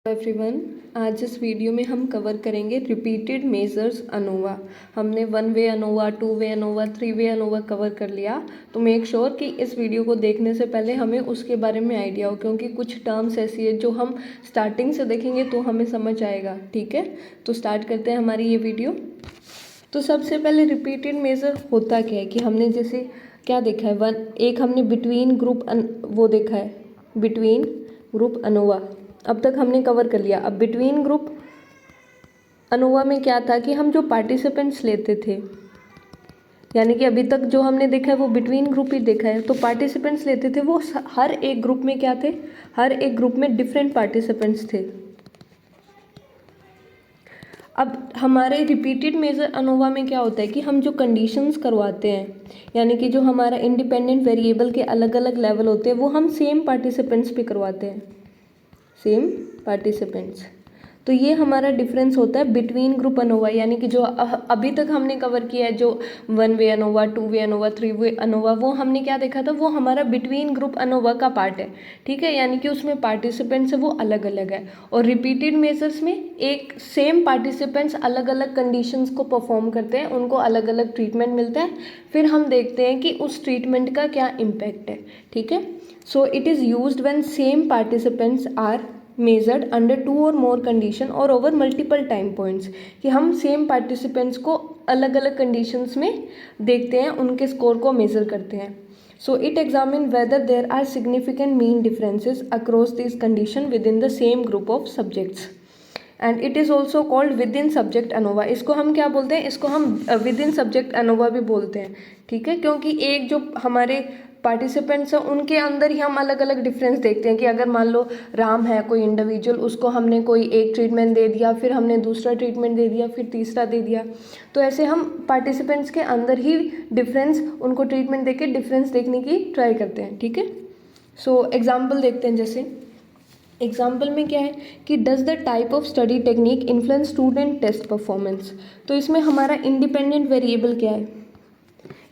Everyone, आज इस video में हम कवर करेंगे रिपीटेड मेजर्स अनोवा। हमने 1 वे अनोवा, 2 वे अनोवा, 3 वे अनोवा कवर कर लिया। तो मेक श्योर कि इस वीडियो को देखने से पहले हमें उसके बारे में आइडिया हो, क्योंकि कुछ टर्म्स ऐसी है जो हम स्टार्टिंग से देखेंगे तो हमें समझ आएगा। ठीक है, तो स्टार्ट करते हैं हमारी ये वीडियो। तो सबसे पहले रिपीटेड मेजर होता क्या है कि हमने जैसे क्या देखा है, एक हमने बिटवीन ग्रुप वो देखा है, बिटवीन ग्रुप अनोवा अब तक हमने कवर कर लिया। अब बिटवीन ग्रुप अनोवा में क्या था कि हम जो पार्टिसिपेंट्स लेते थे, यानी कि अभी तक जो हमने देखा है वो बिटवीन ग्रुप ही देखा है। तो पार्टिसिपेंट्स लेते थे वो हर एक ग्रुप में क्या थे, हर एक ग्रुप में डिफरेंट पार्टिसिपेंट्स थे। अब हमारे रिपीटेड मेजर अनोवा में क्या होता है कि हम जो कंडीशंस करवाते हैं, यानी कि जो हमारा इंडिपेंडेंट वेरिएबल के अलग अलग लेवल होते हैं, वो हम सेम पार्टिसिपेंट्स पे करवाते हैं, सेम पार्टिसिपेंट्स। तो ये हमारा डिफरेंस होता है बिटवीन ग्रुप अनोवा, यानी कि जो अभी तक हमने कवर किया है, जो 1 वे अनोवा, 2 वे अनोवा, 3 वे अनोवा, वो हमने क्या देखा था, वो हमारा बिटवीन ग्रुप अनोवा का पार्ट है। ठीक है, यानी कि उसमें पार्टिसिपेंट्स है वो अलग अलग है। और रिपीटेड मेजर्स में एक सेम पार्टिसिपेंट्स अलग अलग कंडीशंस को परफॉर्म करते हैं, उनको अलग अलग ट्रीटमेंट मिलता है, फिर हम देखते हैं कि उस ट्रीटमेंट का क्या इम्पैक्ट है। ठीक है, so it is used when same participants are measured under 2 or more condition or over multiple time points, कि हम सेम पार्टिसिपेंट्स को अलग अलग कंडीशंस में देखते हैं, उनके स्कोर को मेजर करते हैं। So it examine whether there are significant mean differences across this condition within the same group of subjects, and it is also called within subject ANOVA. इसको हम क्या बोलते हैं, इसको हम विद इन सब्जेक्ट अनोवा भी बोलते हैं। ठीक है, क्योंकि एक जो हमारे पार्टिसिपेंट्स हैं उनके अंदर ही हम अलग अलग डिफरेंस देखते हैं कि अगर मान लो राम है कोई इंडिविजुअल, उसको हमने कोई एक ट्रीटमेंट दे दिया, फिर हमने दूसरा ट्रीटमेंट दे दिया, फिर तीसरा दे दिया, तो ऐसे हम पार्टिसिपेंट्स के अंदर ही डिफरेंस, उनको ट्रीटमेंट दे के डिफरेंस देखने की ट्राई करते हैं। ठीक है, सो एग्जाम्पल देखते हैं। जैसे एग्जाम्पल में क्या है कि does the type of study technique influence student test performance. तो इसमें हमारा इंडिपेंडेंट वेरिएबल क्या है,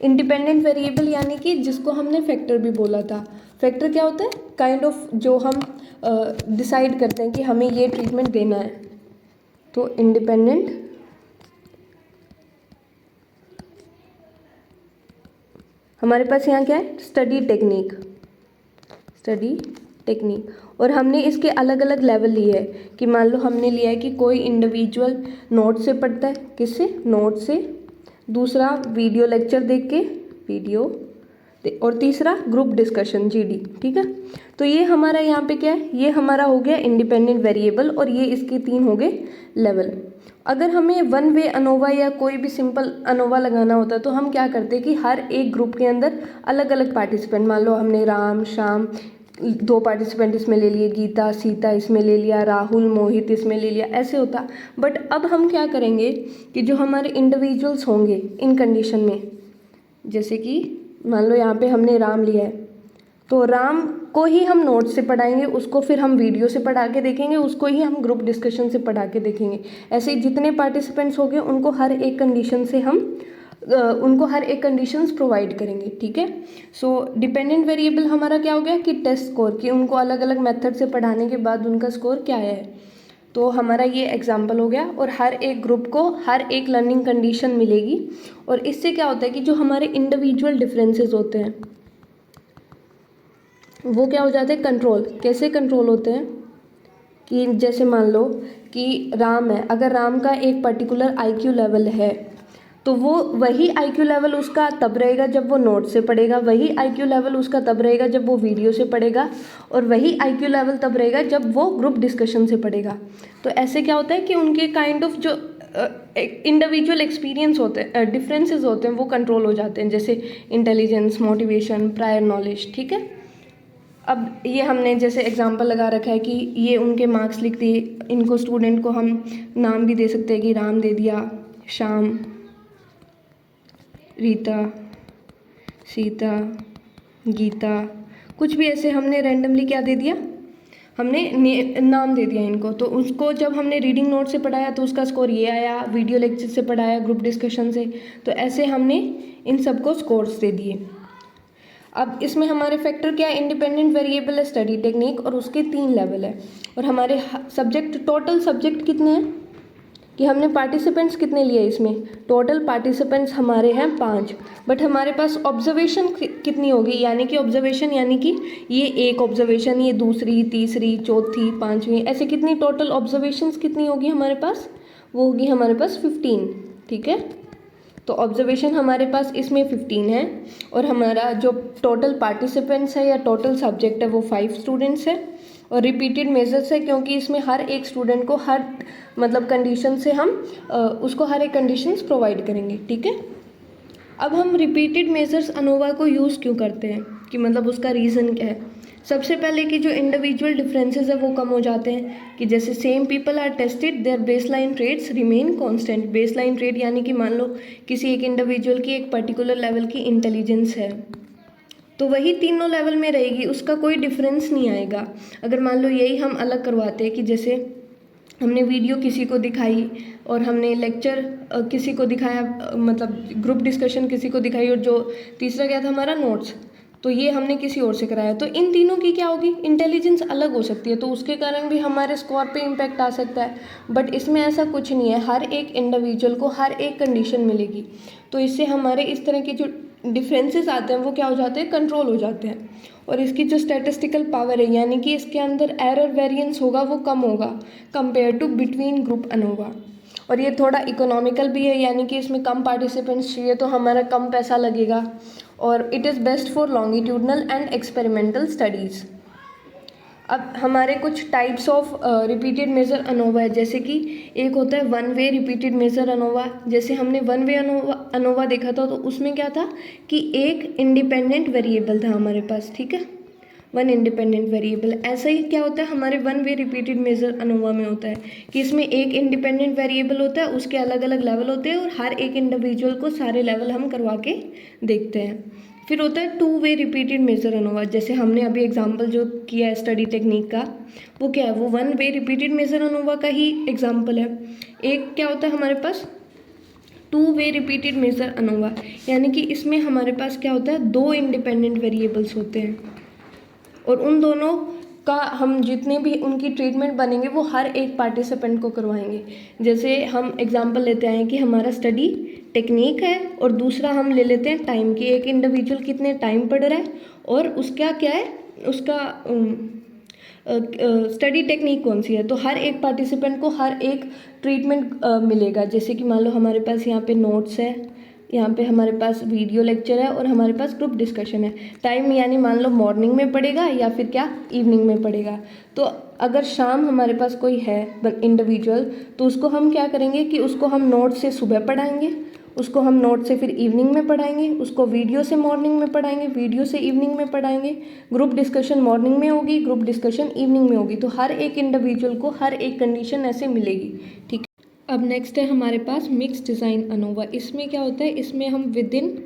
इंडिपेंडेंट वेरिएबल यानी कि जिसको हमने फैक्टर भी बोला था। फैक्टर क्या होता है, काइंड ऑफ जो हम डिसाइड करते हैं कि हमें ये ट्रीटमेंट देना है। तो इंडिपेंडेंट हमारे पास यहाँ क्या है, स्टडी टेक्निक, स्टडी टेक्निक। और हमने इसके अलग अलग लेवल लिए हैं कि मान लो हमने लिया है कि कोई इंडिविजुअल नोट से पढ़ता है, किससे, नोट से, दूसरा वीडियो लेक्चर देख के, वीडियो, और तीसरा ग्रुप डिस्कशन, जीडी। ठीक है, तो ये हमारा यहाँ पे क्या है, ये हमारा हो गया इंडिपेंडेंट वेरिएबल, और ये इसके 3 हो गए लेवल। अगर हमें 1 वे अनोवा या कोई भी सिंपल अनोवा लगाना होता तो हम क्या करते कि हर एक ग्रुप के अंदर अलग अलग पार्टिसिपेंट, मान लो हमने राम, श्याम, 2 पार्टिसिपेंट इसमें ले लिए, गीता, सीता इसमें ले लिया, राहुल, मोहित इसमें ले लिया, ऐसे होता। बट अब हम क्या करेंगे कि जो हमारे इंडिविजुअल्स होंगे इन कंडीशन में, जैसे कि मान लो यहाँ पे हमने राम लिया है, तो राम को ही हम नोट से पढ़ाएंगे, उसको फिर हम वीडियो से पढ़ा के देखेंगे, उसको ही हम ग्रुप डिस्कशन से पढ़ा के देखेंगे। ऐसे ही जितने पार्टिसिपेंट्स हो गए उनको हर एक कंडीशन से हम उनको हर एक कंडीशंस प्रोवाइड करेंगे। ठीक है, सो डिपेंडेंट वेरिएबल हमारा क्या हो गया कि टेस्ट स्कोर, कि उनको अलग अलग मेथड से पढ़ाने के बाद उनका स्कोर क्या है। तो हमारा ये एग्जाम्पल हो गया, और हर एक ग्रुप को हर एक लर्निंग कंडीशन मिलेगी। और इससे क्या होता है कि जो हमारे इंडिविजुअल डिफरेंसेस होते हैं वो क्या हो जाते हैं, कंट्रोल। कैसे कंट्रोल होते हैं कि जैसे मान लो कि राम है, अगर राम का एक पर्टिकुलर आईक्यू लेवल है, तो वो वही आईक्यू लेवल उसका तब रहेगा जब वो नोट से पढ़ेगा, वही आईक्यू लेवल उसका तब रहेगा जब वो वीडियो से पढ़ेगा, और वही आईक्यू लेवल तब रहेगा जब वो ग्रुप डिस्कशन से पढ़ेगा। तो ऐसे क्या होता है कि उनके काइंड ऑफ जो इंडिविजुअल एक्सपीरियंस होते हैं, डिफरेंसेस होते हैं, वो कंट्रोल हो जाते हैं, जैसे इंटेलिजेंस, मोटिवेशन, प्रायर नॉलेज। ठीक है, अब ये हमने जैसे एग्जांपल लगा रखा है कि ये उनके मार्क्स लिख दिए, इनको स्टूडेंट को हम नाम भी दे सकते हैं कि राम दे दिया, श्याम, रीता, सीता, गीता, कुछ भी ऐसे हमने रैंडमली क्या दे दिया, हमने नाम दे दिया इनको। तो उसको जब हमने रीडिंग नोट से पढ़ाया तो उसका स्कोर ये आया, वीडियो लेक्चर से पढ़ाया, ग्रुप डिस्कशन से, तो ऐसे हमने इन सबको स्कोर्स दे दिए। अब इसमें हमारे फैक्टर क्या है, इंडिपेंडेंट वेरिएबल है, स्टडी टेक्निक, और उसके 3 लेवल है। और हमारे सब्जेक्ट, टोटल सब्जेक्ट कितने हैं कि हमने पार्टिसिपेंट्स कितने लिए इसमें, टोटल पार्टिसिपेंट्स हमारे हैं 5, बट हमारे पास ऑब्जर्वेशन कितनी होगी, यानी कि ऑब्जर्वेशन यानी कि ये एक ऑब्जर्वेशन, ये दूसरी, तीसरी, चौथी, 5वीं, ऐसे कितनी टोटल ऑब्जर्वेशंस कितनी होगी हमारे पास, वो होगी हमारे पास 15। ठीक है, तो ऑब्जर्वेशन हमारे पास इसमें 15 है, और हमारा जो टोटल पार्टिसिपेंट्स है या टोटल सब्जेक्ट है वो 5 स्टूडेंट्स है, और रिपीटेड मेजर्स है क्योंकि इसमें हर एक स्टूडेंट को हर मतलब कंडीशन से हम उसको हर एक कंडीशंस प्रोवाइड करेंगे। ठीक है, अब हम रिपीटेड मेजर्स अनोवा को यूज़ क्यों करते हैं, कि मतलब उसका रीज़न क्या है। सबसे पहले कि जो इंडिविजुअल डिफरेंसेस है वो कम हो जाते हैं, कि जैसे same people are tested, their baseline traits remain constant. Baseline trait यानी कि मान लो किसी एक इंडिविजुअल की एक पर्टिकुलर लेवल की इंटेलिजेंस है, तो वही तीनों लेवल में रहेगी, उसका कोई डिफरेंस नहीं आएगा। अगर मान लो यही हम अलग करवाते हैं कि जैसे हमने वीडियो किसी को दिखाई और हमने लेक्चर किसी को दिखाया, मतलब ग्रुप डिस्कशन किसी को दिखाई, और जो तीसरा क्या था हमारा नोट्स, तो ये हमने किसी और से कराया, तो इन तीनों की क्या होगी, इंटेलिजेंस अलग हो सकती है, तो उसके कारण भी हमारे स्कोर पे इम्पैक्ट आ सकता है। बट इसमें ऐसा कुछ नहीं है, हर एक इंडिविजुअल को हर एक कंडीशन मिलेगी, तो इससे हमारे इस तरह के जो डिफरेंसेस आते हैं वो क्या हो जाते हैं, कंट्रोल हो जाते हैं। और इसकी जो स्टैटिस्टिकल पावर है, यानी कि इसके अंदर एरर वेरिएंस होगा वो कम होगा compare to between group ANOVA. और ये थोड़ा इकोनॉमिकल भी है, यानी कि इसमें कम पार्टिसिपेंट्स चाहिए तो हमारा कम पैसा लगेगा, और it is best for longitudinal and experimental studies. अब हमारे कुछ types of repeated measure ANOVA है, जैसे कि एक होता है one way repeated measure ANOVA. जैसे हमने वन वे अनोवा देखा था, तो उसमें क्या था कि एक इंडिपेंडेंट वेरिएबल था हमारे पास। ठीक है, वन इंडिपेंडेंट वेरिएबल। ऐसा ही क्या होता है हमारे one way repeated measure ANOVA में होता है कि इसमें एक इंडिपेंडेंट वेरिएबल होता है, उसके अलग अलग लेवल होते हैं, और हर एक इंडिविजुअल को सारे लेवल हम करवा के देखते हैं। फिर होता है two way repeated measure ANOVA, जैसे हमने अभी एग्जांपल जो किया है स्टडी टेक्निक का, वो क्या है, वो one way repeated measure ANOVA का ही एग्जांपल है। एक क्या होता है हमारे पास two way repeated measure ANOVA, यानी कि इसमें हमारे पास क्या होता है, दो इंडिपेंडेंट वेरिएबल्स होते हैं, और उन दोनों का हम जितने भी उनकी ट्रीटमेंट बनेंगे वो हर एक पार्टिसिपेंट को करवाएंगे। जैसे हम एग्जांपल लेते हैं कि हमारा स्टडी टेक्निक है, और दूसरा हम ले लेते हैं टाइम की, एक इंडिविजुअल कितने टाइम पढ़ रहा है और उसका क्या है, उसका स्टडी टेक्निक कौन सी है। तो हर एक पार्टिसिपेंट को हर एक ट्रीटमेंट मिलेगा। जैसे कि मान लो हमारे पास यहाँ पे नोट्स है, यहाँ पे हमारे पास वीडियो लेक्चर है, और हमारे पास ग्रुप डिस्कशन है। टाइम यानी मान लो मॉर्निंग में पढ़ेगा या फिर क्या इवनिंग में पढ़ेगा। तो अगर शाम हमारे पास कोई है इंडिविजुअल, तो उसको हम क्या करेंगे कि उसको हम नोट से सुबह पढ़ाएंगे, उसको हम नोट से फिर इवनिंग में पढ़ाएंगे, उसको वीडियो से मॉर्निंग में पढ़ाएंगे, वीडियो से इवनिंग में पढ़ाएंगे, ग्रुप डिस्कशन मॉर्निंग में होगी, ग्रुप डिस्कशन इवनिंग में होगी। तो हर एक इंडिविजुअल को हर एक कंडीशन ऐसे मिलेगी। ठीक है, अब नेक्स्ट है हमारे पास मिक्स डिज़ाइन अनोवा। इसमें क्या होता है, इसमें हम विद इन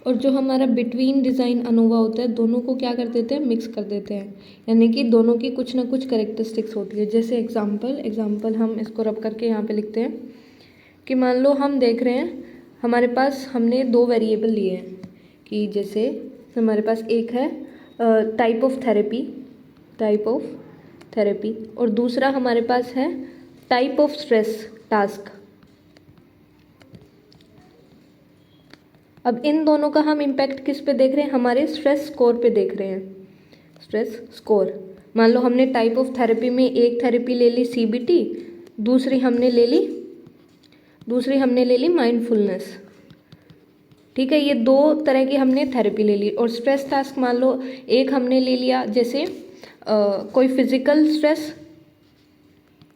और जो हमारा बिटवीन डिज़ाइन अनोवा होता है, दोनों को क्या कर देते हैं, मिक्स कर देते हैं, यानी कि दोनों की कुछ ना कुछ करेक्टरिस्टिक्स होती है। जैसे एग्जाम्पल हम इसको रब करके यहाँ पे लिखते हैं कि मान लो हम देख रहे हैं हमारे पास हमने दो वेरिएबल लिए हैं, कि जैसे हमारे पास एक है टाइप ऑफ थेरेपी, और दूसरा हमारे पास है टाइप ऑफ स्ट्रेस टास्क। अब इन दोनों का हम इम्पैक्ट किस पे देख रहे हैं, हमारे स्ट्रेस स्कोर पे देख रहे हैं, स्ट्रेस स्कोर। मान लो हमने टाइप ऑफ थेरेपी में एक थेरेपी ले ली CBT, दूसरी हमने ले ली माइंडफुलनेस। ठीक है, ये दो तरह की हमने थेरेपी ले ली। और स्ट्रेस टास्क मान लो एक हमने ले लिया, जैसे कोई फिजिकल स्ट्रेस,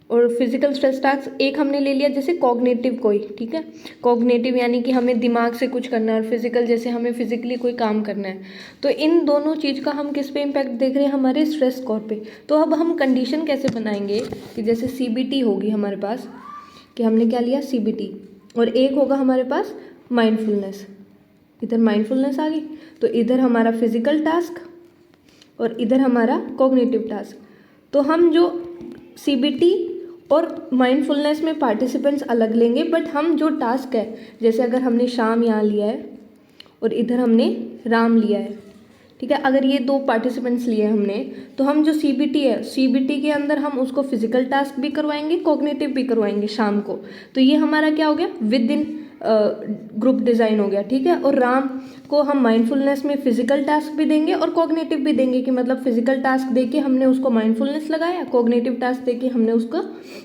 और फिजिकल स्ट्रेस टास्क एक हमने ले लिया जैसे कॉग्निटिव कोई। ठीक है, कॉग्निटिव यानी कि हमें दिमाग से कुछ करना है, और फिजिकल जैसे हमें फिजिकली कोई काम करना है। तो इन दोनों चीज़ का हम किस पे इम्पैक्ट देख रहे हैं, हमारे स्ट्रेस स्कोर पे। तो अब हम कंडीशन कैसे बनाएंगे कि जैसे CBT होगी हमारे पास, कि हमने क्या लिया CBT, और एक होगा हमारे पास माइंडफुलनेस। इधर माइंडफुलनेस आ गई, तो इधर हमारा फिजिकल टास्क और इधर हमारा कॉग्निटिव टास्क। तो हम जो CBT और माइंडफुलनेस में पार्टिसिपेंट्स अलग लेंगे, बट हम जो टास्क है, जैसे अगर हमने शाम यहाँ लिया है और इधर हमने राम लिया है, ठीक है। अगर ये 2 पार्टिसिपेंट्स लिए हमने, तो हम जो सीबीटी है, सीबीटी के अंदर हम उसको फिजिकल टास्क भी करवाएंगे, कॉग्निटिव भी करवाएंगे शाम को। तो ये हमारा क्या हो गया, विद इन ग्रुप डिज़ाइन हो गया, ठीक है। और राम को हम माइंडफुलनेस में फिजिकल टास्क भी देंगे और कॉग्निटिव भी देंगे, कि मतलब फिजिकल टास्क दे के हमने उसको माइंडफुलनेस लगाया, कॉग्निटिव टास्क दे के हमने उसको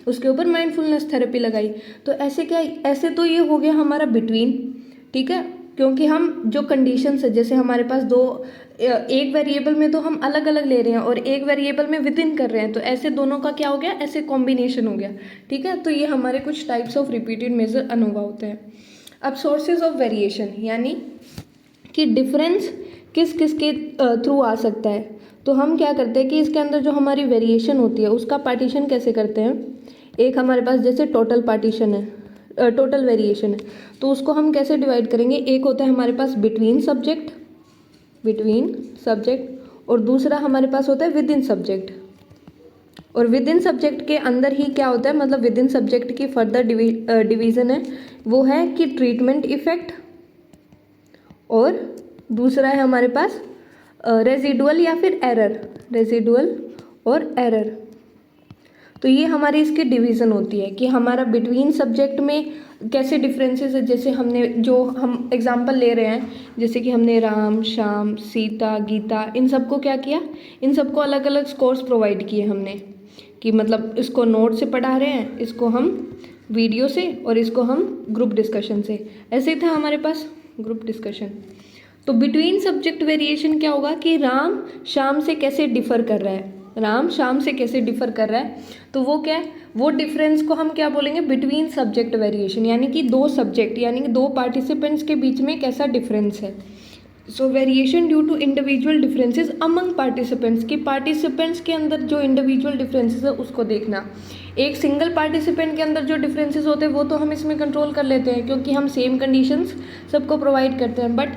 उसके ऊपर माइंडफुलनेस थेरेपी लगाई। तो ऐसे क्या, ऐसे तो ये हो गया हमारा बिटवीन, ठीक है। क्योंकि हम जो कंडीशंस है, जैसे हमारे पास एक वेरिएबल में तो हम अलग अलग ले रहे हैं और एक वेरिएबल में विद इन कर रहे हैं, तो ऐसे दोनों का क्या हो गया, ऐसे कॉम्बिनेशन हो गया, ठीक है। तो ये हमारे कुछ types of repeated measure ANOVA होते हैं। अब सोर्सेज ऑफ वेरिएशन, यानी कि डिफरेंस किस किस के थ्रू आ सकता है। तो हम क्या करते हैं कि इसके अंदर जो हमारी वेरिएशन होती है उसका पार्टीशन कैसे करते हैं। एक हमारे पास जैसे टोटल पार्टीशन है, टोटल वेरिएशन है, तो उसको हम कैसे डिवाइड करेंगे। एक होता है हमारे पास बिटवीन सब्जेक्ट, और दूसरा हमारे पास होता है विद इन सब्जेक्ट। और विद इन सब्जेक्ट के अंदर ही क्या होता है, मतलब विद इन सब्जेक्ट की फर्दर डिवीज़न है, वो है कि ट्रीटमेंट इफेक्ट, और दूसरा है हमारे पास रेजिडुअल या फिर एरर, रेजिडुअल और एरर। तो ये हमारी इसकी डिवीज़न होती है कि हमारा बिटवीन सब्जेक्ट में कैसे डिफरेंसेस है। जैसे हम एग्जांपल ले रहे हैं, जैसे कि हमने राम, श्याम, सीता, गीता, इन सबको क्या किया, इन सबको अलग अलग स्कोर्स प्रोवाइड किए हमने, कि मतलब इसको नोट से पढ़ा रहे हैं, इसको हम वीडियो से, और इसको हम ग्रुप डिस्कशन से। ऐसे ही था हमारे पास ग्रुप डिस्कशन। तो बिटवीन सब्जेक्ट वेरिएशन क्या होगा कि राम श्याम से कैसे डिफ़र कर रहा है, राम श्याम से कैसे डिफ़र कर रहा है, तो वो क्या है, वो डिफरेंस को हम क्या बोलेंगे, बिटवीन सब्जेक्ट वेरिएशन, यानी कि 2 सब्जेक्ट यानी कि 2 पार्टिसिपेंट्स के बीच में कैसा डिफरेंस है। So variation due to individual differences among participants, की पार्टिसिपेंट्स के अंदर जो इंडिविजुअल डिफरेंसेस है उसको देखना। एक सिंगल पार्टिसिपेंट के अंदर जो डिफरेंसेस होते हैं वो तो हम इसमें कंट्रोल कर लेते हैं, क्योंकि हम सेम कंडीशंस सबको प्रोवाइड करते हैं। बट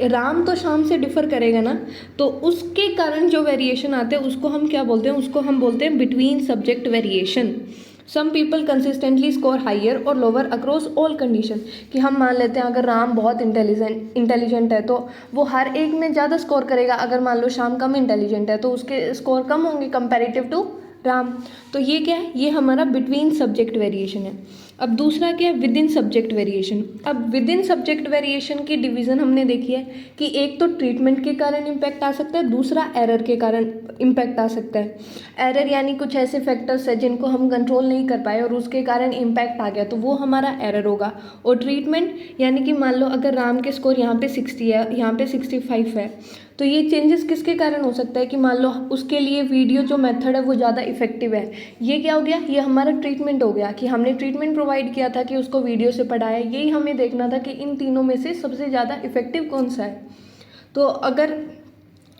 राम तो शाम से डिफ़र करेगा ना, तो उसके कारण जो वेरिएशन आते हैं उसको हम क्या बोलते हैं, उसको हम बोलते हैं between subject variation. Some people consistently score higher or lower across all condition, कि हम मान लेते हैं अगर राम बहुत इंटेलिजेंट है तो वो हर एक में ज़्यादा स्कोर करेगा, अगर मान लो श्याम कम इंटेलिजेंट है तो उसके स्कोर कम होंगे कंपैरेटिव टू राम। तो ये क्या है, ये हमारा बिटवीन सब्जेक्ट वेरिएशन है। अब दूसरा क्या है, विद इन सब्जेक्ट वेरिएशन। अब विद इन सब्जेक्ट वेरिएशन की डिवीज़न हमने देखी है कि एक तो ट्रीटमेंट के कारण इम्पैक्ट आ सकता है, दूसरा एरर के कारण इम्पैक्ट आ सकता है। एरर यानी कुछ ऐसे फैक्टर्स है जिनको हम कंट्रोल नहीं कर पाए और उसके कारण इम्पैक्ट आ गया, तो वो हमारा एरर होगा। और ट्रीटमेंट यानी कि मान लो अगर राम के स्कोर यहाँ पे 60 है, यहाँ पे 65 है, तो ये चेंजेस किसके कारण हो सकता है कि मान लो उसके लिए वीडियो जो मेथड है वो ज़्यादा इफेक्टिव है। ये क्या हो गया, ये हमारा ट्रीटमेंट हो गया कि हमने ट्रीटमेंट प्रोवाइड किया था कि उसको वीडियो से पढ़ाया। यही हमें देखना था कि इन तीनों में से सबसे ज़्यादा इफेक्टिव कौन सा है। तो अगर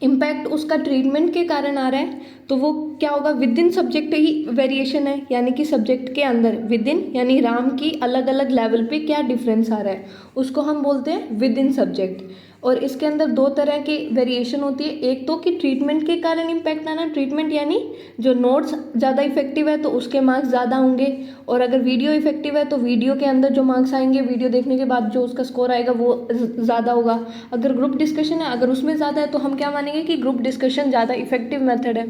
इम्पैक्ट उसका ट्रीटमेंट के कारण आ रहा है तो वो क्या होगा, with in subject he variation है, यानी कि सब्जेक्ट के अंदर विद इन यानी राम की अलग अलग लेवल पे क्या डिफरेंस आ रहा है उसको हम बोलते हैं विद इन सब्जेक्ट। और इसके अंदर 2 तरह की वेरिएशन होती है, एक तो कि ट्रीटमेंट के कारण इम्पैक्ट आना, ट्रीटमेंट यानी जो नोट्स ज़्यादा इफेक्टिव है तो उसके मार्क्स ज़्यादा होंगे, और अगर वीडियो इफेक्टिव है तो वीडियो के अंदर जो मार्क्स आएंगे वीडियो देखने के बाद जो उसका स्कोर आएगा वो ज़्यादा होगा। अगर ग्रुप डिस्कशन है, अगर उसमें ज़्यादा है तो हम क्या मानेंगे कि ग्रुप डिस्कशन ज़्यादा इफेक्टिव मेथड है।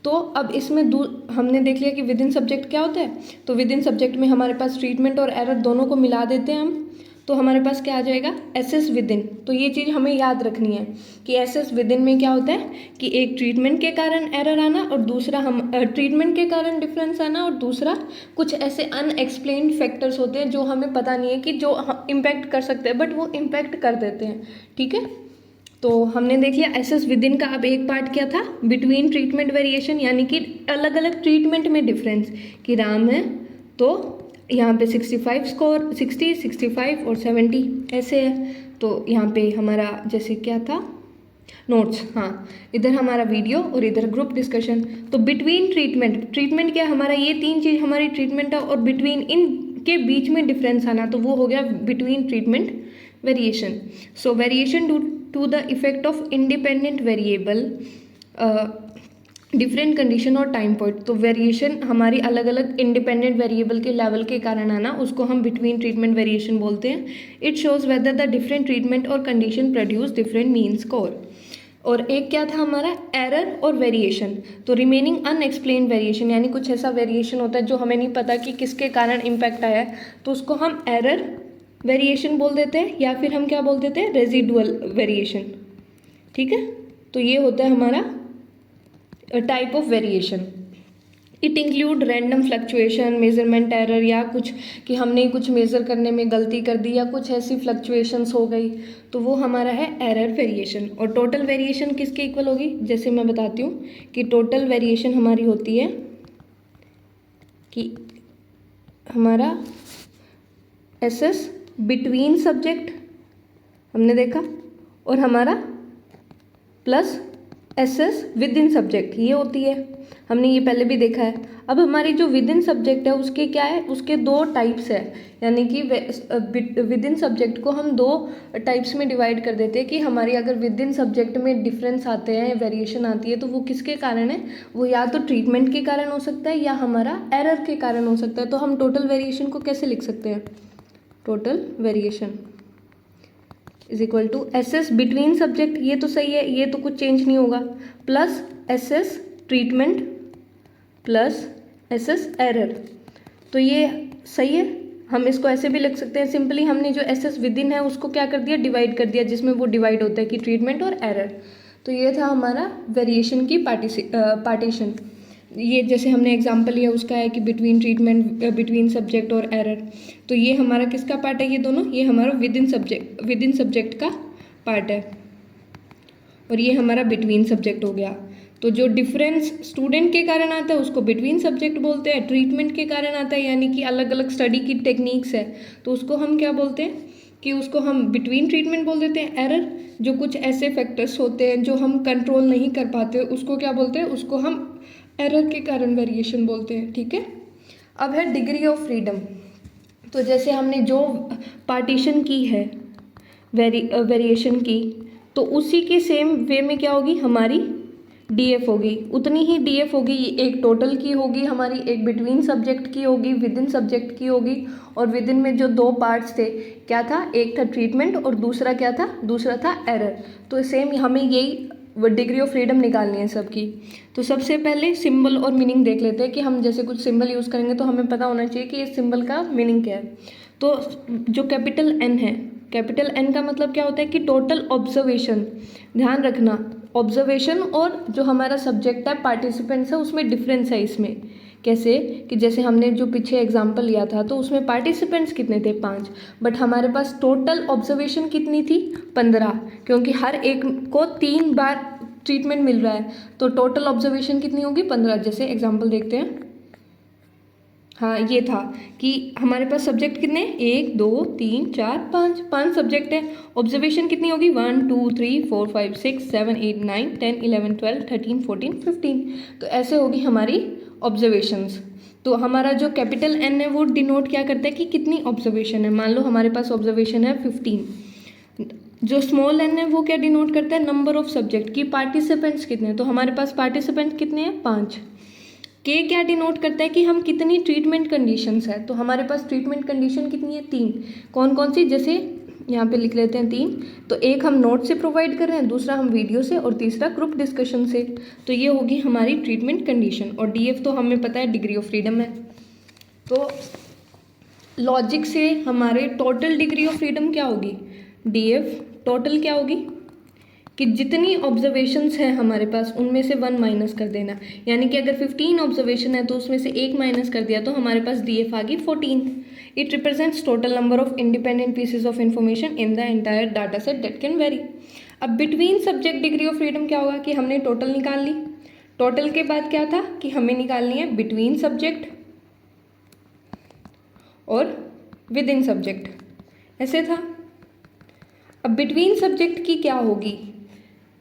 तो अब इसमें हमने देख लिया कि विद इन सब्जेक्ट क्या होता है। तो विद इन सब्जेक्ट में हमारे पास ट्रीटमेंट और एरर दोनों को मिला देते हैं हम, तो हमारे पास क्या आ जाएगा, एसएस विद इन। तो ये चीज़ हमें याद रखनी है कि एसएस विद इन में क्या होता है कि एक ट्रीटमेंट के कारण एरर आना और दूसरा ट्रीटमेंट के कारण डिफरेंस आना, और दूसरा कुछ ऐसे अनएक्सप्लेन्ड फैक्टर्स होते हैं जो हमें पता नहीं है कि जो इम्पैक्ट कर सकते हैं बट वो इम्पैक्ट कर देते हैं। ठीक है, तो हमने देख लिया एसएस विद इन का। अब एक पार्ट क्या था, बिटवीन ट्रीटमेंट वेरिएशन, यानी कि अलग अलग ट्रीटमेंट में डिफरेंस, कि राम है तो यहाँ पे 65 स्कोर, 60, 65 और 70 ऐसे है। तो यहाँ पे हमारा जैसे क्या था, नोट्स, हाँ, इधर हमारा वीडियो और इधर ग्रुप डिस्कशन। तो बिटवीन ट्रीटमेंट क्या हमारा, ये 3 चीज़ हमारी ट्रीटमेंट है, और बिटवीन इन के बीच में डिफरेंस आना तो वो हो गया between treatment variation. So variation due to the effect of independent variable, different condition or time point. तो वेरिएशन हमारी अलग अलग इंडिपेंडेंट वेरिएबल के लेवल के कारण आना उसको हम बिटवीन ट्रीटमेंट वेरिएशन बोलते हैं। It shows whether the different treatment और condition produce different mean score. और एक क्या था हमारा एरर और वेरिएशन। तो रिमेनिंग अनएक्सप्लेन्ड वेरिएशन यानी कुछ ऐसा वेरिएशन होता है जो हमें नहीं पता कि किसके कारण इम्पैक्ट आया है, तो उसको हम एरर वेरिएशन बोल देते हैं, या फिर हम क्या बोल देते हैं, रेजिडुअल वेरिएशन। ठीक है, तो ये होता है हमारा type of variation. It include random fluctuation, measurement error, या कुछ कि हमने कुछ मेज़र करने में गलती कर दी या कुछ ऐसी फ्लक्चुएशंस हो गई, तो वो हमारा है एरर वेरिएशन। और टोटल वेरिएशन किसके इक्वल होगी, जैसे मैं बताती हूँ कि टोटल वेरिएशन हमारी होती है कि हमारा एसएस बिटवीन सब्जेक्ट हमने देखा, और हमारा plus SS with in subject ये होती है, हमने ये पहले भी देखा है। अब हमारी जो विद इन सब्जेक्ट है उसके क्या है, उसके दो टाइप्स है, यानी कि विद इन सब्जेक्ट को हम दो टाइप्स में डिवाइड कर देते हैं कि हमारी अगर विद इन सब्जेक्ट में डिफरेंस आते हैं, वेरिएशन आती है, तो वो किसके कारण है, वो या तो ट्रीटमेंट के कारण हो सकता है या हमारा एरर के कारण हो सकता है। तो हम टोटल वेरिएशन को कैसे लिख सकते हैं, total variation is equal to S S between subject, ये तो सही है, ये तो कुछ चेंज नहीं होगा, plus S S treatment plus S S error, तो ये सही है। हम इसको ऐसे भी लिख सकते हैं, सिंपली हमने जो एस एस विद इन है उसको क्या कर दिया, डिवाइड कर दिया, जिसमें वो डिवाइड होता है कि ट्रीटमेंट और एरर। तो ये था हमारा वेरिएशन की पार्टीशन। ये जैसे हमने एग्जांपल लिया उसका है कि बिटवीन ट्रीटमेंट, बिटवीन सब्जेक्ट और एरर, तो ये हमारा किसका पार्ट है, ये दोनों, ये हमारा विद इन सब्जेक्ट का पार्ट है, और ये हमारा बिटवीन सब्जेक्ट हो गया। तो जो डिफरेंस स्टूडेंट के कारण आता है उसको बिटवीन सब्जेक्ट बोलते हैं, ट्रीटमेंट के कारण आता है यानी कि अलग अलग स्टडी की टेक्निक्स है, तो उसको हम क्या बोलते हैं कि उसको हम बिटवीन ट्रीटमेंट बोल देते हैं। एरर जो कुछ ऐसे फैक्टर्स होते हैं जो हम कंट्रोल नहीं कर पाते उसको क्या बोलते हैं, उसको हम एरर के कारण वेरिएशन बोलते हैं। ठीक है, अब है डिग्री ऑफ फ्रीडम। तो जैसे हमने जो पार्टीशन की है वेरिएशन की, तो उसी के सेम वे में क्या होगी हमारी डीएफ होगी, उतनी ही डीएफ होगी, एक टोटल की होगी हमारी, एक बिटवीन सब्जेक्ट की होगी, विद इन सब्जेक्ट की होगी, और विद इन में जो दो पार्ट्स थे क्या था, एक था ट्रीटमेंट और दूसरा क्या था, दूसरा था एरर। तो सेम हमें यही डिग्री ऑफ फ्रीडम निकालनी है सबकी। तो सबसे पहले सिंबल और मीनिंग देख लेते हैं कि हम जैसे कुछ सिंबल यूज़ करेंगे तो हमें पता होना चाहिए कि इस सिंबल का मीनिंग क्या है। तो जो कैपिटल एन है, कैपिटल एन का मतलब क्या होता है कि टोटल ऑब्जर्वेशन, ध्यान रखना ऑब्जर्वेशन और जो हमारा सब्जेक्ट है पार्टिसिपेंट्स है उसमें डिफरेंस है। इसमें कैसे कि जैसे हमने जो पीछे एग्जांपल लिया था तो उसमें पार्टिसिपेंट्स कितने थे 5, बट हमारे पास टोटल ऑब्जर्वेशन कितनी थी 15, क्योंकि हर एक को 3 बार ट्रीटमेंट मिल रहा है, तो टोटल ऑब्जर्वेशन कितनी होगी 15। जैसे एग्जांपल देखते हैं, हाँ ये था कि हमारे पास सब्जेक्ट कितने, 1 2 3 4 5 सब्जेक्ट है, ऑब्जर्वेशन कितनी होगी 1 2 3 4 5 6 7 8 9 10 11 12 13 14 15। तो ऐसे होगी हमारी ऑब्जर्वेशंस। तो हमारा जो कैपिटल एन है वो डिनोट क्या करता है कि कितनी ऑब्जर्वेशन है। मान लो हमारे पास ऑब्जर्वेशन है 15, जो स्मॉल एन है वो क्या डिनोट करता है, नंबर ऑफ सब्जेक्ट की पार्टिसिपेंट्स कितने हैं, तो हमारे पास पार्टिसिपेंट कितने हैं 5। के क्या डिनोट करता है कि हम कितनी ट्रीटमेंट कंडीशंस है, तो हमारे पास ट्रीटमेंट कंडीशन कितनी है 3। कौन कौन सी, जैसे यहाँ पे लिख लेते हैं 3, तो एक हम नोट से प्रोवाइड कर रहे हैं, दूसरा हम वीडियो से, और तीसरा ग्रुप डिस्कशन से। तो ये होगी हमारी ट्रीटमेंट कंडीशन। और डीएफ तो हमें पता है डिग्री ऑफ फ्रीडम है। तो लॉजिक से हमारे टोटल डिग्री ऑफ फ्रीडम क्या होगी, डीएफ टोटल क्या होगी कि जितनी ऑब्जर्वेशंस हैं हमारे पास उनमें से 1 माइनस कर देना, यानी कि अगर 15 ऑब्जर्वेशन है तो उसमें से 1 माइनस कर दिया तो हमारे पास डीएफ आ गई 14। It represents total number of independent pieces of information in the entire data set that can vary. अब between subject degree of freedom क्या होगा कि हमने टोटल निकाल ली, टोटल के बाद क्या था कि हमें निकालनी है बिटवीन सब्जेक्ट और विद इन सब्जेक्ट, ऐसे था। अब बिटवीन सब्जेक्ट की क्या होगी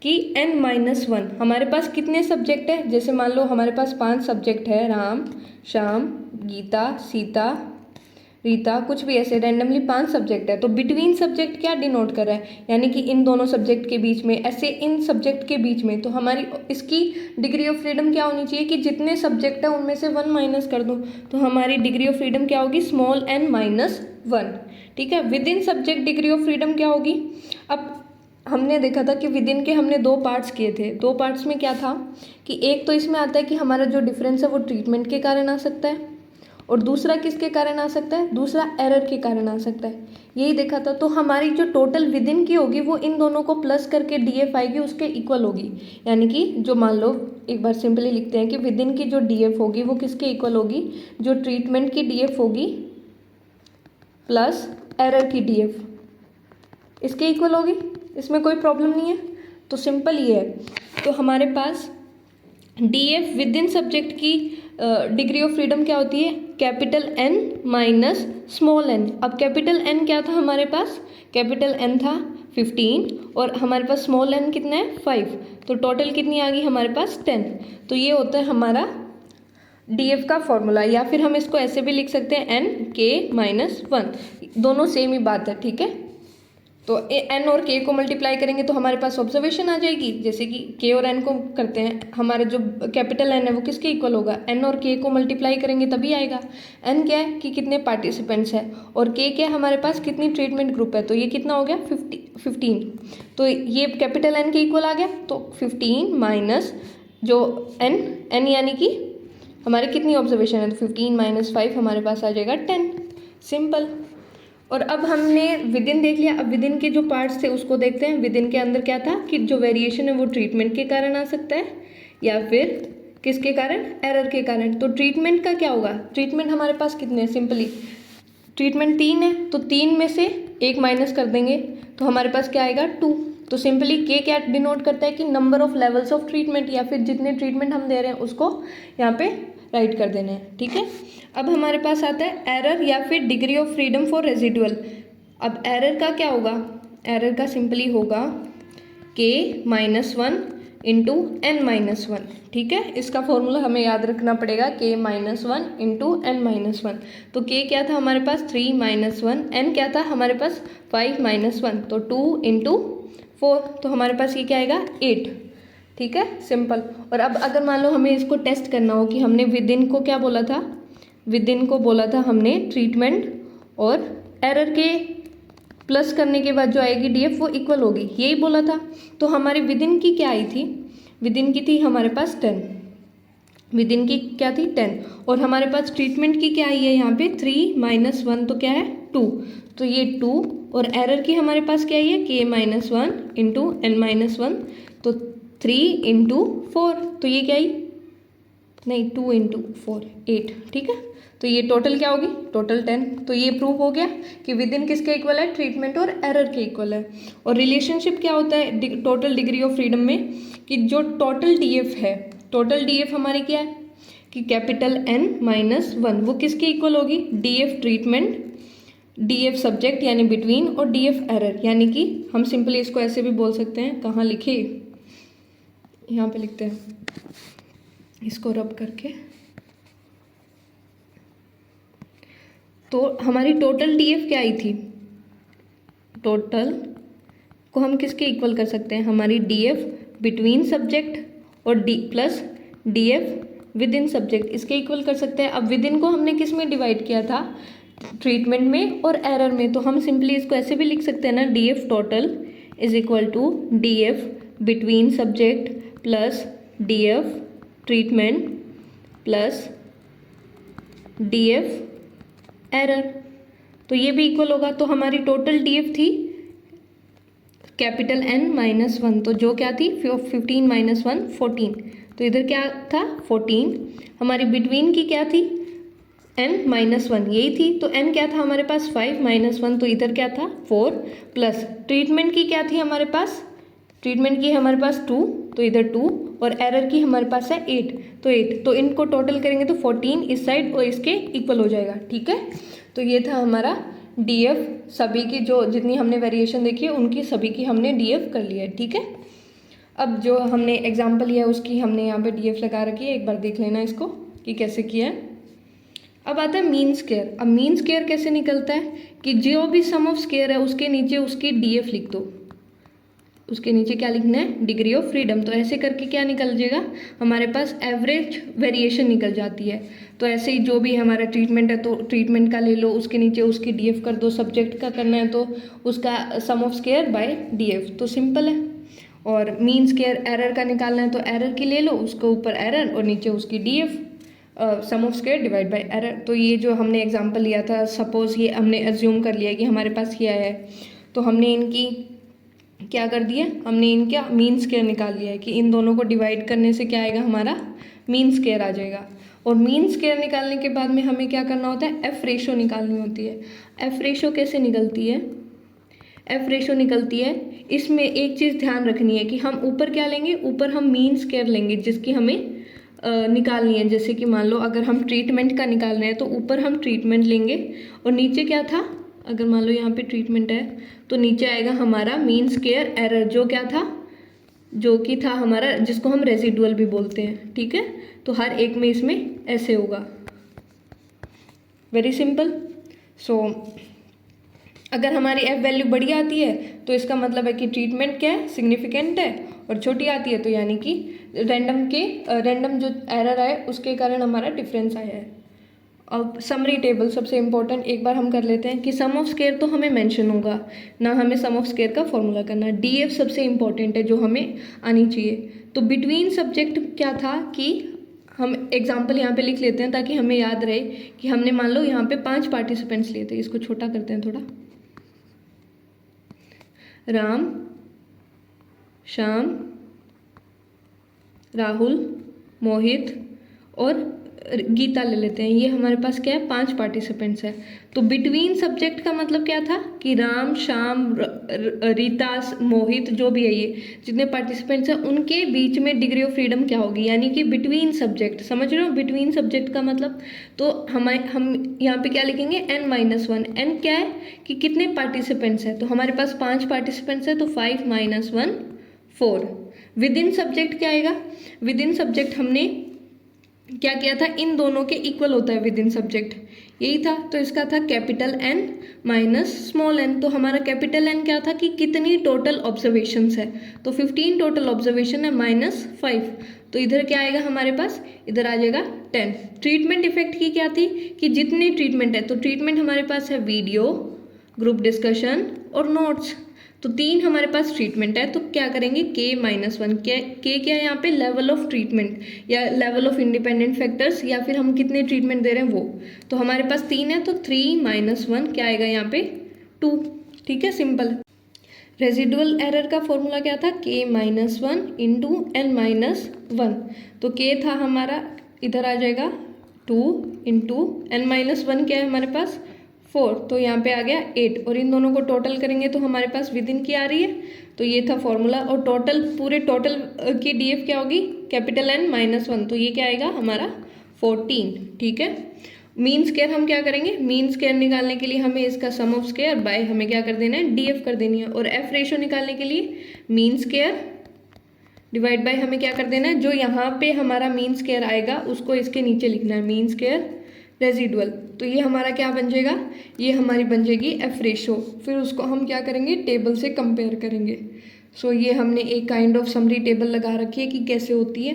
कि n-1 हमारे पास कितने सब्जेक्ट है, जैसे मान लो हमारे पास 5 सब्जेक्ट है, राम श्याम गीता सीता रीता, कुछ भी ऐसे रैंडमली 5 सब्जेक्ट है। तो बिटवीन सब्जेक्ट क्या डिनोट कर रहा है, यानी कि इन दोनों सब्जेक्ट के बीच में, ऐसे इन सब्जेक्ट के बीच में। तो हमारी इसकी डिग्री ऑफ फ्रीडम क्या होनी चाहिए कि जितने सब्जेक्ट है उनमें से 1 माइनस कर दूँ, तो हमारी डिग्री ऑफ फ्रीडम क्या होगी स्मॉल n-1। ठीक है, with in subject degree of freedom क्या होगी, अब हमने देखा था कि विद इन के हमने 2 पार्ट्स किए थे। 2 पार्ट्स में क्या था कि एक तो इसमें आता है कि हमारा जो डिफरेंस है वो ट्रीटमेंट के कारण आ सकता है, और दूसरा किसके कारण आ सकता है, दूसरा एरर के कारण आ सकता है, यही देखा था। तो हमारी जो टोटल विद इन की होगी वो इन दोनों को प्लस करके DF आएगी, उसके इक्वल होगी। यानी कि जो मान लो एक बार सिंपली लिखते हैं कि विद इन की जो DF होगी वो किसके इक्वल होगी, जो ट्रीटमेंट की DF होगी प्लस एरर की DF इसके इक्वल होगी। इसमें कोई प्रॉब्लम नहीं है, तो सिंपल ये है। तो हमारे पास DF विद इन सब्जेक्ट की डिग्री ऑफ फ्रीडम क्या होती है, capital N minus small n। अब कैपिटल N क्या था हमारे पास, कैपिटल N था 15 और हमारे पास स्मॉल n कितना है 5, तो टोटल कितनी आ गई हमारे पास 10। तो ये होता है हमारा DF का फॉर्मूला, या फिर हम इसको ऐसे भी लिख सकते हैं N(k-1), दोनों सेम ही बात है, ठीक है। तो N और K को मल्टीप्लाई करेंगे तो हमारे पास ऑब्जर्वेशन आ जाएगी, जैसे कि K और N को करते हैं, हमारा जो कैपिटल N है वो किसके इक्वल होगा, N और K को मल्टीप्लाई करेंगे तभी आएगा। N क्या है कि कितने पार्टिसिपेंट्स हैं, और K क्या है हमारे पास कितनी ट्रीटमेंट ग्रुप है, तो ये कितना हो गया 15। तो ये कैपिटल N के इक्वल आ गया, तो 15 माइनस जो N यानी कि हमारे कितनी ऑब्जर्वेशन है, तो 15 माइनस 5 हमारे पास आ जाएगा 10, सिंपल। और अब हमने विद इन देख लिया, अब विद इन के जो पार्ट्स थे उसको देखते हैं। विद इन के अंदर क्या था कि जो वेरिएशन है वो ट्रीटमेंट के कारण आ सकता है या फिर किसके कारण, एरर के कारण। तो ट्रीटमेंट का क्या होगा, ट्रीटमेंट हमारे पास कितने हैं, सिंपली ट्रीटमेंट 3 है, तो 3 में से 1 माइनस कर देंगे तो हमारे पास क्या आएगा 2। तो सिंपली K क्या डिनोट करता है कि number of levels of treatment, या फिर जितने ट्रीटमेंट हम दे रहे हैं उसको यहाँ पे राइट कर देना है, ठीक है। अब हमारे पास आता है एरर या फिर degree of freedom for residual. अब एरर का क्या होगा, एरर का सिंपली होगा K-1 इंटू N-1, ठीक है। इसका फॉर्मूला हमें याद रखना पड़ेगा, K-1 इंटू N-1। तो K क्या था हमारे पास 3-1, N क्या था हमारे पास 5-1, तो 2 इंटू 4, तो हमारे पास ये क्या आएगा 8, ठीक है, सिंपल। और अब अगर मान लो हमें इसको टेस्ट करना हो कि हमने विद इन को क्या बोला था, विद इन को बोला था हमने ट्रीटमेंट और एरर के प्लस करने के बाद जो आएगी DF वो इक्वल होगी, यही बोला था। तो हमारे विद इन की क्या आई थी, विद इन की थी हमारे पास 10, विद इन की क्या थी 10, और हमारे पास ट्रीटमेंट की क्या आई है यहाँ पे 3-1, तो क्या है 2, तो ये 2, और एरर की हमारे पास क्या आई है K-1 इंटू N-1, तो 3 इंटू 4, तो ये क्या आई, नहीं 2 इंटू 4 8, ठीक है। तो ये टोटल क्या होगी, टोटल 10। तो ये प्रूव हो गया कि विद इन किसके इक्वल है, ट्रीटमेंट और एरर के इक्वल है। और रिलेशनशिप क्या होता है टोटल डिग्री ऑफ फ्रीडम में, कि जो टोटल DF है, टोटल DF हमारी क्या है कि कैपिटल N-1 वो किसके इक्वल होगी, DF ट्रीटमेंट, DF सब्जेक्ट यानी बिटवीन, और DF एरर, यानी कि हम सिंपली इसको ऐसे भी बोल सकते हैं, कहाँ लिखे, यहाँ पे लिखते हैं, इसको रब करके। तो हमारी टोटल DF क्या आई थी, टोटल को हम किसके इक्वल कर सकते हैं, हमारी DF बिटवीन सब्जेक्ट और plus DF with in subject, इसके इक्वल कर सकते हैं। अब विद इन को हमने किस में डिवाइड किया था, ट्रीटमेंट में और एरर में, तो हम सिंपली इसको ऐसे भी लिख सकते हैं ना, DF total is equal to DF between subject plus DF treatment plus DF error, तो ये भी इक्वल होगा। तो हमारी टोटल DF थी कैपिटल N-1, तो जो क्या थी 15-1 14, तो इधर क्या था 14। हमारी बिटवीन की क्या थी N-1, यही थी, तो N क्या था हमारे पास 5-1, तो इधर क्या था 4, प्लस ट्रीटमेंट की क्या थी हमारे पास, ट्रीटमेंट की हमारे पास 2, तो इधर 2, और एरर की हमारे पास है 8, तो 8, तो इनको टोटल करेंगे तो 14 इस साइड और इसके इक्वल हो जाएगा, ठीक है। तो ये था हमारा DF, सभी की जो जितनी हमने वेरिएशन देखी है उनकी सभी की हमने DF कर लिया है, ठीक है। अब जो हमने एग्जाम्पल लिया है उसकी हमने यहाँ पे DF लगा रखी है, एक बार देख लेना इसको कि कैसे किया है। अब आता है मीन स्क्वायर। अब मीन स्क्वायर कैसे निकलता है कि जो भी सम ऑफ स्क्वायर है उसके नीचे उसकी DF लिख दो, उसके नीचे क्या लिखना है, डिग्री ऑफ फ्रीडम। तो ऐसे करके क्या निकल जाएगा, हमारे पास एवरेज वेरिएशन निकल जाती है। तो ऐसे ही जो भी हमारा ट्रीटमेंट है तो ट्रीटमेंट का ले लो, उसके नीचे उसकी डीएफ कर दो, सब्जेक्ट का करना है तो उसका सम ऑफ स्क्वायर बाय डीएफ, तो सिंपल है। और मीन स्क्वायर एरर का निकालना है तो एरर की ले लो, उसके ऊपर एरर और नीचे उसकी DF, sum of square divide by error. तो ये जो हमने एग्जांपल लिया था, सपोज ये हमने एज्यूम कर लिया कि हमारे पास क्या है, तो हमने इनकी क्या कर दिया, हमने इनका मीन स्क्वायर निकाल लिया है कि इन दोनों को डिवाइड करने से क्या आएगा, हमारा मीन स्क्वायर आ जाएगा। और मीन स्क्वायर निकालने के बाद में हमें क्या करना होता है, एफ रेशो निकालनी होती है। एफ रेशो कैसे निकलती है, एफ रेशो निकलती है, इसमें एक चीज़ ध्यान रखनी है कि हम ऊपर क्या लेंगे, ऊपर हम मीन स्क्वायर लेंगे जिसकी हमें निकालनी है। जैसे कि मान लो अगर हम ट्रीटमेंट का निकाल रहे हैं तो ऊपर हम ट्रीटमेंट लेंगे और नीचे क्या था, अगर मान लो यहाँ पे ट्रीटमेंट है तो नीचे आएगा हमारा मीन स्क्वायर एरर, जो क्या था, जो कि था हमारा, जिसको हम रेजिडुअल भी बोलते हैं। ठीक है, तो हर एक में इसमें ऐसे होगा, वेरी सिंपल। सो अगर हमारी एफ वैल्यू बड़ी आती है तो इसका मतलब है कि ट्रीटमेंट क्या है, सिग्निफिकेंट है, और छोटी आती है तो यानी कि रैंडम जो एरर आए उसके कारण हमारा डिफरेंस आया है। अब समरी टेबल सबसे इम्पोर्टेंट एक बार हम कर लेते हैं कि सम ऑफ स्क्वायर तो हमें मेंशन होगा ना, हमें सम ऑफ स्क्वायर का फॉर्मूला करना। डीएफ सबसे इम्पोर्टेंट है जो हमें आनी चाहिए। तो बिटवीन सब्जेक्ट क्या था कि हम एग्जाम्पल यहाँ पे लिख लेते हैं ताकि हमें याद रहे कि हमने मान लो यहाँ पे 5 पार्टिसिपेंट्स लिए थे। इसको छोटा करते हैं थोड़ा, राम, श्याम, राहुल, मोहित और गीता ले लेते हैं। ये हमारे पास क्या है, 5 पार्टिसिपेंट्स है। तो बिटवीन सब्जेक्ट का मतलब क्या था कि राम, श्याम, रीता, मोहित, जो भी है ये जितने पार्टिसिपेंट्स हैं उनके बीच में डिग्री ऑफ फ्रीडम क्या होगी, यानी कि बिटवीन सब्जेक्ट। समझ रहे हो बिटवीन सब्जेक्ट का मतलब? तो हम यहाँ पे क्या लिखेंगे, n-1। n क्या है कि कितने पार्टिसिपेंट्स हैं, तो हमारे पास 5 पार्टिसिपेंट्स है तो 5 - 1 4। विद इन सब्जेक्ट क्या आएगा, विद इन सब्जेक्ट हमने क्या किया था, इन दोनों के इक्वल होता है विद इन सब्जेक्ट, यही था। तो इसका था capital N minus small n। तो हमारा कैपिटल N क्या था कि कितनी टोटल ऑब्जर्वेशंस है, तो 15 टोटल ऑब्जर्वेशन है -5। तो इधर क्या आएगा हमारे पास, इधर आ जाएगा 10। ट्रीटमेंट इफेक्ट की क्या थी कि जितने ट्रीटमेंट है, तो ट्रीटमेंट हमारे पास है वीडियो, ग्रुप डिस्कशन और नोट्स। तो 3 हमारे पास ट्रीटमेंट है, तो क्या करेंगे K-1। के क्या है यहाँ पे, लेवल ऑफ ट्रीटमेंट या लेवल ऑफ इंडिपेंडेंट फैक्टर्स, या फिर हम कितने ट्रीटमेंट दे रहे हैं वो। तो हमारे पास 3 है तो 3 - 1 क्या आएगा यहाँ पे 2। ठीक है, सिंपल। रेजिडुअल एरर का फॉर्मूला क्या था, K-1 × n-1। तो K था हमारा, इधर आ जाएगा 2 × n-1 क्या है हमारे पास 4, तो यहाँ पे आ गया 8। और इन दोनों को टोटल करेंगे तो हमारे पास विद इन की आ रही है, तो ये था फॉर्मूला। और टोटल पूरे टोटल की डीएफ क्या होगी, कैपिटल N - 1, तो ये क्या आएगा हमारा 14। ठीक है, मीन स्क्वायर हम क्या करेंगे, मीन स्क्वायर निकालने के लिए हमें इसका सम ऑफ स्क्वायर बाय हमें क्या कर देना है, डीएफ कर देनी है। और एफ रेशो निकालने के लिए मीन स्क्वायर डिवाइड बाय हमें क्या कर देना है, जो यहाँ पे हमारा मीन स्क्वायर आएगा उसको इसके नीचे लिखना है, मीन स्क्वायर रेजिडुअल। तो ये हमारा क्या बन जाएगा, ये हमारी बन जाएगी एफ रेशो। फिर उसको हम क्या करेंगे, टेबल से कंपेयर करेंगे। सो ये हमने एक काइंड ऑफ समरी टेबल लगा रखी है कि कैसे होती है।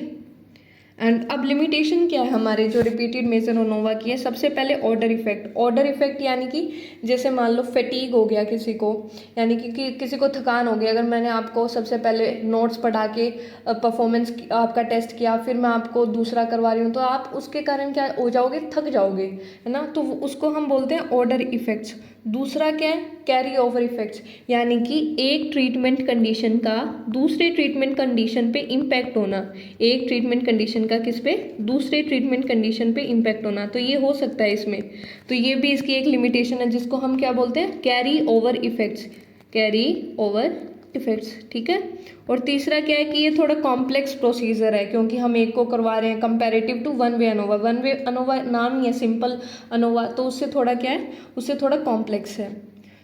एंड अब लिमिटेशन क्या है हमारे जो रिपीटेड मेजर एनोवा की है, सबसे पहले ऑर्डर इफेक्ट। ऑर्डर इफेक्ट यानी कि जैसे मान लो फैटीग हो गया किसी को, यानी कि किसी को थकान हो गई। अगर मैंने आपको सबसे पहले नोट्स पढ़ा के परफॉर्मेंस आपका टेस्ट किया, फिर मैं आपको दूसरा करवा रही हूँ, तो आप उसके कारण क्या हो जाओगे, थक जाओगे, है ना। तो उसको हम बोलते हैं ऑर्डर इफेक्ट्स। दूसरा क्या है, कैरी ओवर इफेक्ट्स, यानी कि एक ट्रीटमेंट कंडीशन का दूसरे ट्रीटमेंट कंडीशन पे इम्पैक्ट होना। एक ट्रीटमेंट कंडीशन का किस पे, दूसरे ट्रीटमेंट कंडीशन पे इम्पैक्ट होना, तो ये हो सकता है इसमें। तो ये भी इसकी एक लिमिटेशन है जिसको हम क्या बोलते हैं, carry over effects, carry over effects. ठीक है, और तीसरा क्या है कि ये थोड़ा कॉम्प्लेक्स प्रोसीजर है, क्योंकि हम एक को करवा रहे हैं comparative to one way ANOVA. One way ANOVA नाम ही है सिंपल अनोवा, तो उससे थोड़ा क्या है, उससे थोड़ा कॉम्प्लेक्स है।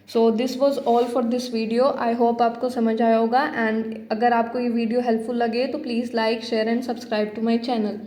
So this was all for this video. I hope आपको समझ आया होगा। एंड अगर आपको ये वीडियो हेल्पफुल लगे तो please like, share and subscribe to my channel.